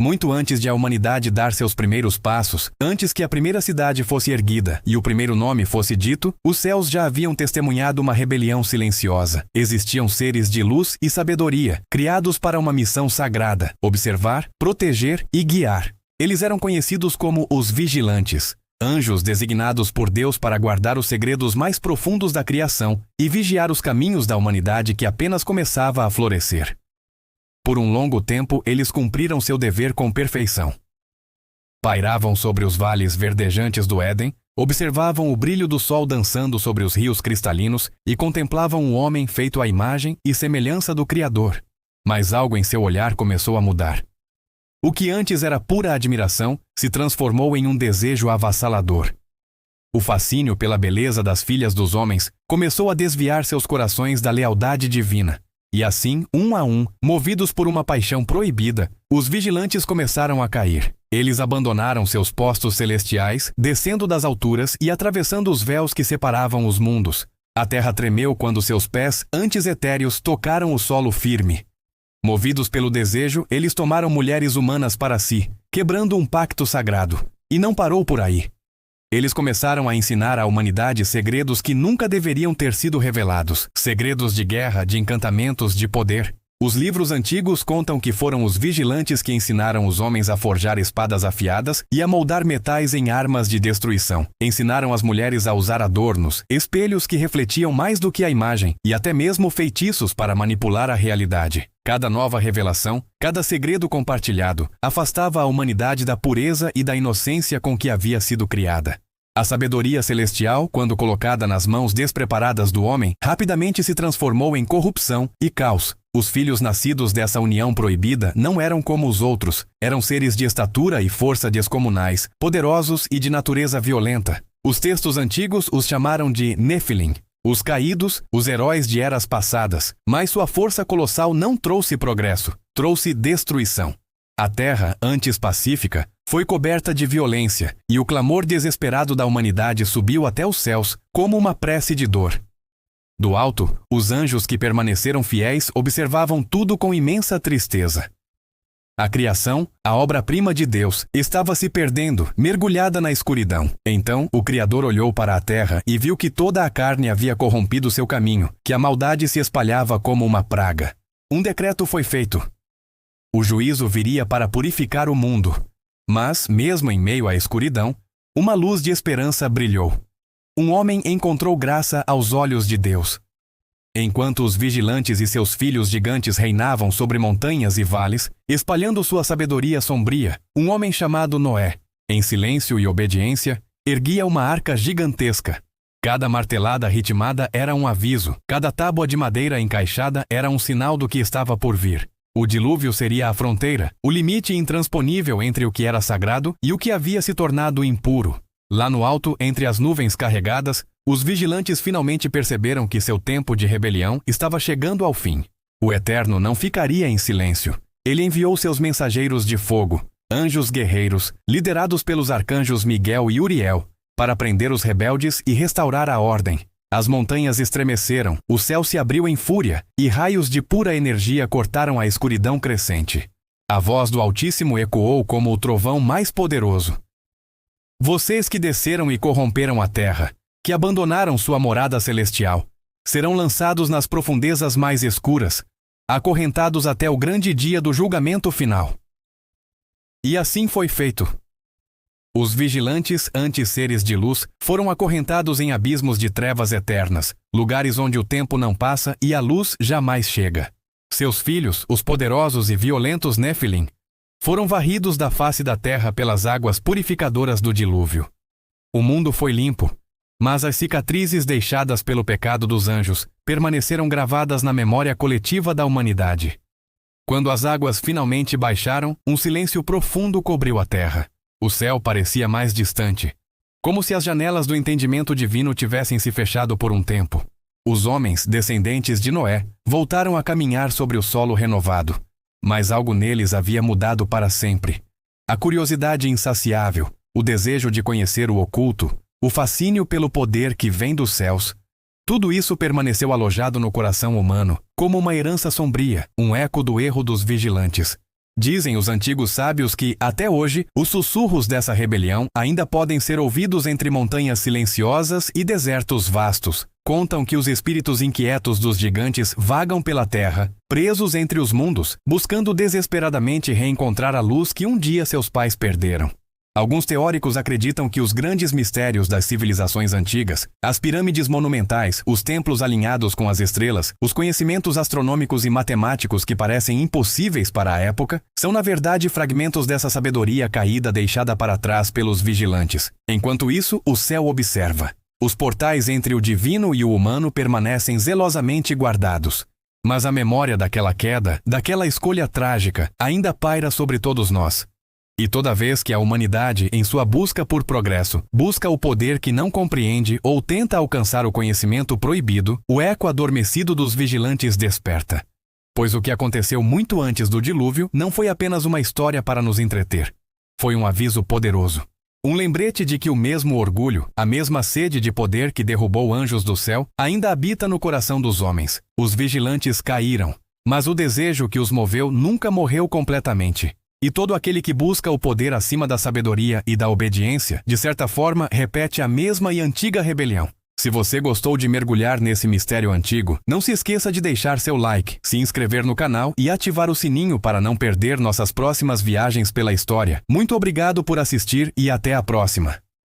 Muito antes de a humanidade dar seus primeiros passos, antes que a primeira cidade fosse erguida e o primeiro nome fosse dito, os céus já haviam testemunhado uma rebelião silenciosa. Existiam seres de luz e sabedoria, criados para uma missão sagrada: observar, proteger e guiar. Eles eram conhecidos como os vigilantes, anjos designados por Deus para guardar os segredos mais profundos da criação e vigiar os caminhos da humanidade que apenas começava a florescer. Por um longo tempo, eles cumpriram seu dever com perfeição. Pairavam sobre os vales verdejantes do Éden, observavam o brilho do sol dançando sobre os rios cristalinos e contemplavam o homem feito à imagem e semelhança do Criador. Mas algo em seu olhar começou a mudar. O que antes era pura admiração se transformou em um desejo avassalador. O fascínio pela beleza das filhas dos homens começou a desviar seus corações da lealdade divina. E assim, um a um, movidos por uma paixão proibida, os vigilantes começaram a cair. Eles abandonaram seus postos celestiais, descendo das alturas e atravessando os véus que separavam os mundos. A terra tremeu quando seus pés, antes etéreos, tocaram o solo firme. Movidos pelo desejo, eles tomaram mulheres humanas para si, quebrando um pacto sagrado. E não parou por aí. Eles começaram a ensinar à humanidade segredos que nunca deveriam ter sido revelados. Segredos de guerra, de encantamentos, de poder. Os livros antigos contam que foram os vigilantes que ensinaram os homens a forjar espadas afiadas e a moldar metais em armas de destruição. Ensinaram as mulheres a usar adornos, espelhos que refletiam mais do que a imagem, e até mesmo feitiços para manipular a realidade. Cada nova revelação, cada segredo compartilhado, afastava a humanidade da pureza e da inocência com que havia sido criada. A sabedoria celestial, quando colocada nas mãos despreparadas do homem, rapidamente se transformou em corrupção e caos. Os filhos nascidos dessa união proibida não eram como os outros, eram seres de estatura e força descomunais, poderosos e de natureza violenta. Os textos antigos os chamaram de Nefilim, os caídos, os heróis de eras passadas, mas sua força colossal não trouxe progresso, trouxe destruição. A terra, antes pacífica, foi coberta de violência, e o clamor desesperado da humanidade subiu até os céus, como uma prece de dor. Do alto, os anjos que permaneceram fiéis observavam tudo com imensa tristeza. A criação, a obra-prima de Deus, estava se perdendo, mergulhada na escuridão. Então, o Criador olhou para a terra e viu que toda a carne havia corrompido seu caminho, que a maldade se espalhava como uma praga. Um decreto foi feito. O juízo viria para purificar o mundo. Mas, mesmo em meio à escuridão, uma luz de esperança brilhou. Um homem encontrou graça aos olhos de Deus. Enquanto os vigilantes e seus filhos gigantes reinavam sobre montanhas e vales, espalhando sua sabedoria sombria, um homem chamado Noé, em silêncio e obediência, erguia uma arca gigantesca. Cada martelada ritmada era um aviso, cada tábua de madeira encaixada era um sinal do que estava por vir. O dilúvio seria a fronteira, o limite intransponível entre o que era sagrado e o que havia se tornado impuro. Lá no alto, entre as nuvens carregadas, os vigilantes finalmente perceberam que seu tempo de rebelião estava chegando ao fim. O Eterno não ficaria em silêncio. Ele enviou seus mensageiros de fogo, anjos guerreiros, liderados pelos arcanjos Miguel e Uriel, para prender os rebeldes e restaurar a ordem. As montanhas estremeceram, o céu se abriu em fúria, e raios de pura energia cortaram a escuridão crescente. A voz do Altíssimo ecoou como o trovão mais poderoso. Vocês que desceram e corromperam a terra, que abandonaram sua morada celestial, serão lançados nas profundezas mais escuras, acorrentados até o grande dia do julgamento final. E assim foi feito. Os vigilantes, antes seres de luz, foram acorrentados em abismos de trevas eternas, lugares onde o tempo não passa e a luz jamais chega. Seus filhos, os poderosos e violentos Nefilim, foram varridos da face da terra pelas águas purificadoras do dilúvio. O mundo foi limpo, mas as cicatrizes deixadas pelo pecado dos anjos permaneceram gravadas na memória coletiva da humanidade. Quando as águas finalmente baixaram, um silêncio profundo cobriu a terra. O céu parecia mais distante, como se as janelas do entendimento divino tivessem se fechado por um tempo. Os homens, descendentes de Noé, voltaram a caminhar sobre o solo renovado. Mas algo neles havia mudado para sempre. A curiosidade insaciável, o desejo de conhecer o oculto, o fascínio pelo poder que vem dos céus, tudo isso permaneceu alojado no coração humano, como uma herança sombria, um eco do erro dos vigilantes. Dizem os antigos sábios que, até hoje, os sussurros dessa rebelião ainda podem ser ouvidos entre montanhas silenciosas e desertos vastos. Contam que os espíritos inquietos dos gigantes vagam pela terra, presos entre os mundos, buscando desesperadamente reencontrar a luz que um dia seus pais perderam. Alguns teóricos acreditam que os grandes mistérios das civilizações antigas, as pirâmides monumentais, os templos alinhados com as estrelas, os conhecimentos astronômicos e matemáticos que parecem impossíveis para a época, são na verdade fragmentos dessa sabedoria caída deixada para trás pelos vigilantes. Enquanto isso, o céu observa. Os portais entre o divino e o humano permanecem zelosamente guardados. Mas a memória daquela queda, daquela escolha trágica, ainda paira sobre todos nós. E toda vez que a humanidade, em sua busca por progresso, busca o poder que não compreende ou tenta alcançar o conhecimento proibido, o eco adormecido dos vigilantes desperta. Pois o que aconteceu muito antes do dilúvio não foi apenas uma história para nos entreter. Foi um aviso poderoso. Um lembrete de que o mesmo orgulho, a mesma sede de poder que derrubou anjos do céu, ainda habita no coração dos homens. Os vigilantes caíram, mas o desejo que os moveu nunca morreu completamente. E todo aquele que busca o poder acima da sabedoria e da obediência, de certa forma, repete a mesma e antiga rebelião. Se você gostou de mergulhar nesse mistério antigo, não se esqueça de deixar seu like, se inscrever no canal e ativar o sininho para não perder nossas próximas viagens pela história. Muito obrigado por assistir e até a próxima!